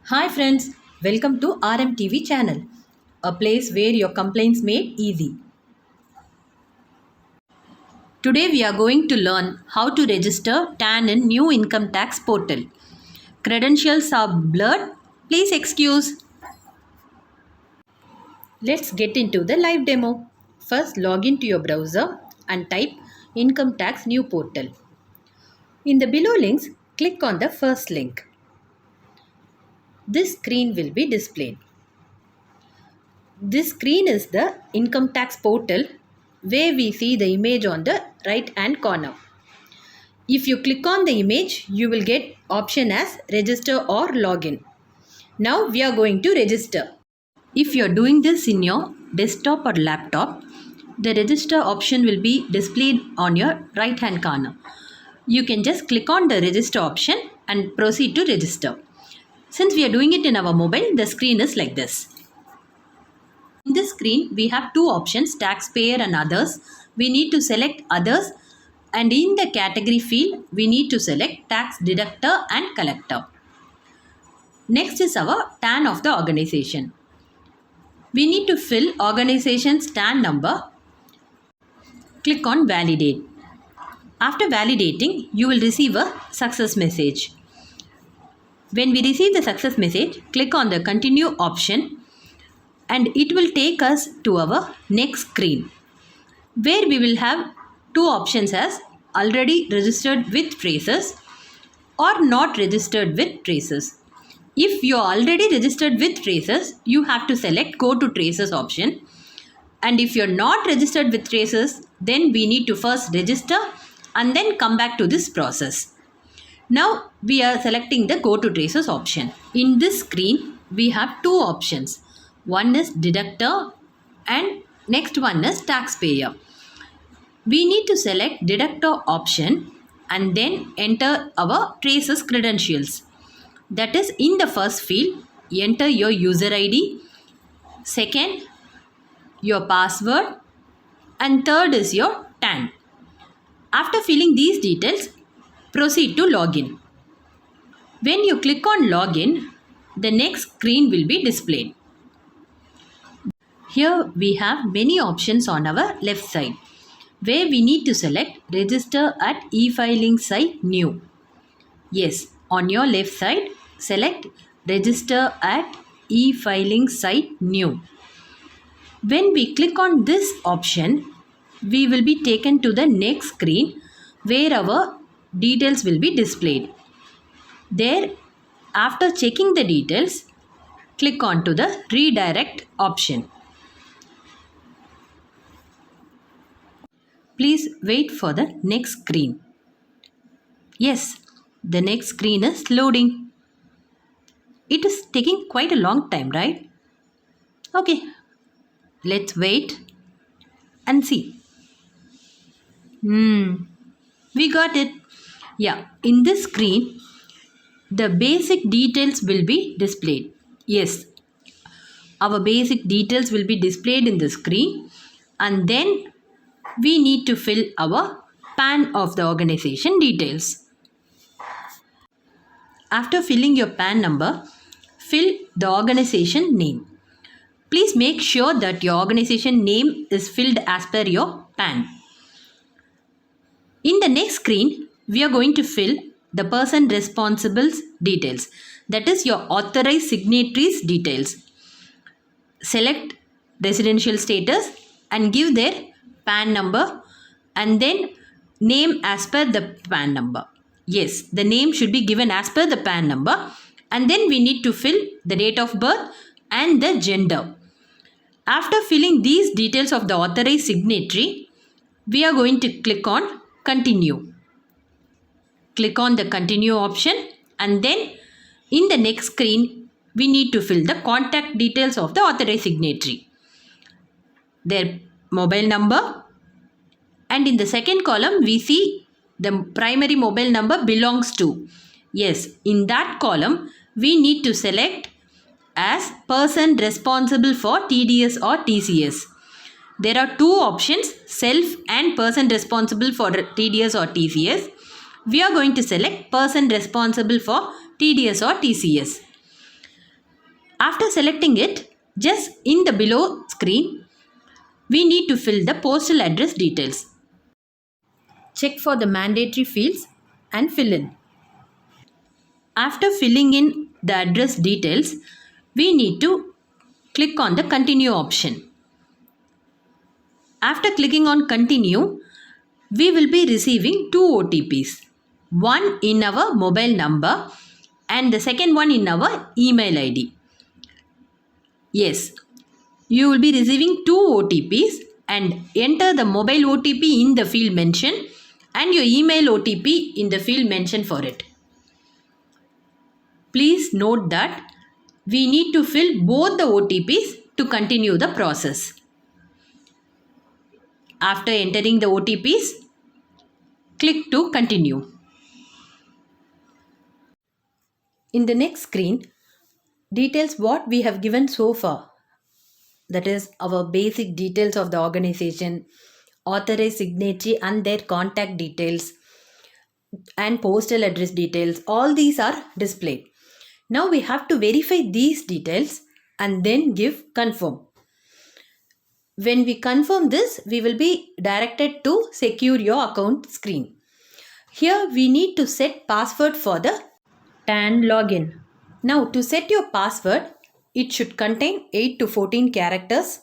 Hi friends, welcome to RMTV channel, a place where your complaints made easy. Today we are going to learn how to register TAN in new income tax portal. Credentials are blurred, please excuse. Let's get into the live demo. First log into your browser and type income tax new portal. In the below links, click on the first link. This screen will be displayed. This screen is the income tax portal where we see the image on the right hand corner. If you click on the image, you will get option as register or login. Now we are going to register. If you are doing this in your desktop or laptop, the register option will be displayed on your right hand corner. You can just click on the register option and proceed to register. Since we are doing it in our mobile, the screen is like this. In this screen, we have two options, taxpayer and others. We need to select others, and in the category field, we need to select tax deductor and collector. Next is our TAN of the organization. We need to fill organization's TAN number. Click on validate. After validating, you will receive a success message. When we receive the success message, click on the continue option and it will take us to our next screen where we will have two options as already registered with traces or not registered with traces. If you are already registered with traces, you have to select go to traces option, and if you are not registered with traces, then we need to first register and then come back to this process. Now we are selecting the go to traces option. In this screen, we have two options. One is deductor and next one is taxpayer. We need to select deductor option and then enter our traces credentials. That is, in the first field, enter your user ID, second your password, and third is your TAN. After filling these details, proceed to login. When you click on login, the next screen will be displayed. Here we have many options on our left side where we need to select register at e-filing site new. Yes, on your left side, select register at e-filing site new. When we click on this option, we will be taken to the next screen where our details will be displayed. There, after checking the details, click on to the redirect option. Please wait for the next screen. Yes, the next screen is loading. It is taking quite a long time, right? Okay, let's wait and see. We got it. Yeah, in this screen, the basic details will be displayed. Yes, our basic details will be displayed in the screen, and then we need to fill our PAN of the organization details. After filling your PAN number, fill the organization name. Please make sure that your organization name is filled as per your PAN. In the next screen, we are going to fill the person responsible's details. That is your authorized signatories details. Select residential status and give their PAN number and then name as per the PAN number. Yes, the name should be given as per the PAN number, and then we need to fill the date of birth and the gender. After filling these details of the authorized signatory, we are going to click on continue. Click on the continue option, and then in the next screen, we need to fill the contact details of the authorized signatory. Their mobile number, and in the second column we see the primary mobile number belongs to. Yes, in that column we need to select as person responsible for TDS or TCS. There are two options, self and person responsible for TDS or TCS. We are going to select person responsible for TDS or TCS. After selecting it, just in the below screen, we need to fill the postal address details. Check for the mandatory fields and fill in. After filling in the address details, we need to click on the continue option. After clicking on continue, we will be receiving two OTPs. One in our mobile number and the second one in our email ID. Yes, you will be receiving two OTPs and enter the mobile OTP in the field mentioned and your email OTP in the field mentioned for it. Please note that we need to fill both the OTPs to continue the process. After entering the OTPs, click to continue. In the next screen, details what we have given so far. That is our basic details of the organization, authorized signatory and their contact details, and postal address details. All these are displayed. Now we have to verify these details and then give confirm. When we confirm this, we will be directed to secure your account screen. Here we need to set password for the TAN login. Now to set your password, it should contain 8 to 14 characters,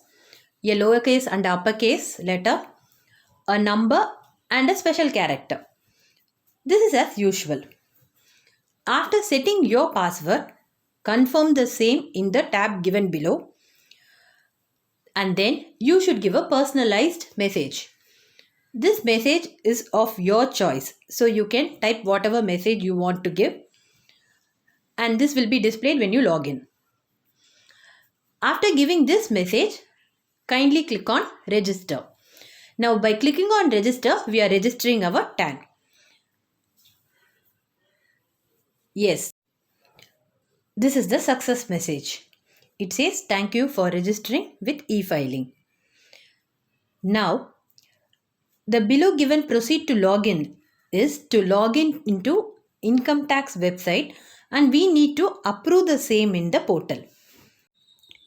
a lowercase and uppercase letter, a number and a special character. This is as usual. After setting your password, confirm the same in the tab given below. And then you should give a personalized message. This message is of your choice. So you can type whatever message you want to give. And this will be displayed when you log in. After giving this message, kindly click on register. Now by clicking on register, we are registering our TAN. Yes, this is the success message. It says thank you for registering with e-filing. Now, the below given proceed to login is to log in into income tax website and we need to approve the same in the portal.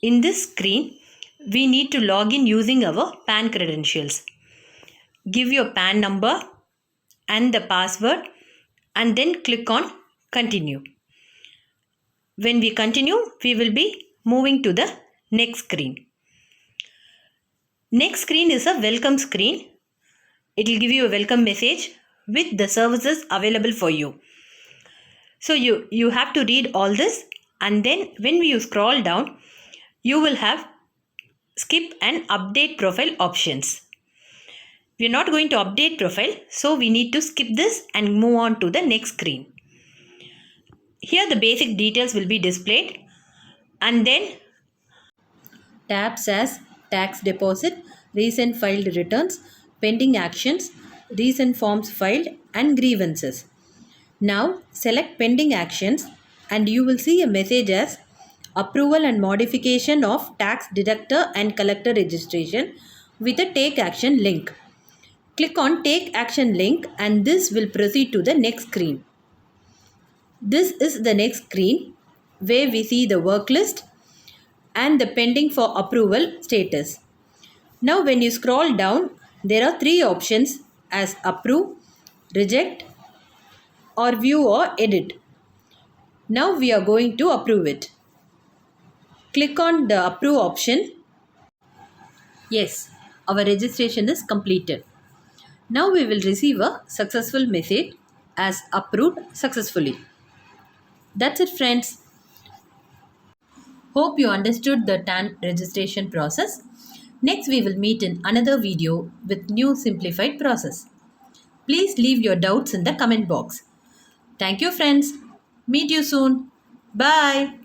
In this screen, we need to log in using our PAN credentials. Give your PAN number and the password and then click on continue. When we continue, we will be moving to the next screen. Next screen is a welcome screen. It will give you a welcome message with the services available for you. So you have to read all this and then when you scroll down, you will have skip and update profile options. We are not going to update profile, so we need to skip this and move on to the next screen. Here the basic details will be displayed and then tabs as tax deposit, recent filed returns, pending actions, recent forms filed and grievances. Now select pending actions and you will see a message as approval and modification of tax deductor and collector registration with a take action link. Click on take action link and this will proceed to the next screen. This is the next screen where we see the work list and the pending for approval status. Now when you scroll down, there are three options as approve, reject or view or edit. Now we are going to approve it. Click on the approve option. Yes, our registration is completed. Now we will receive a successful message as approved successfully. That's it, friends. Hope you understood the TAN registration process. Next we will meet in another video with new simplified process. Please leave your doubts in the comment box. Thank you, friends. Meet you soon. Bye.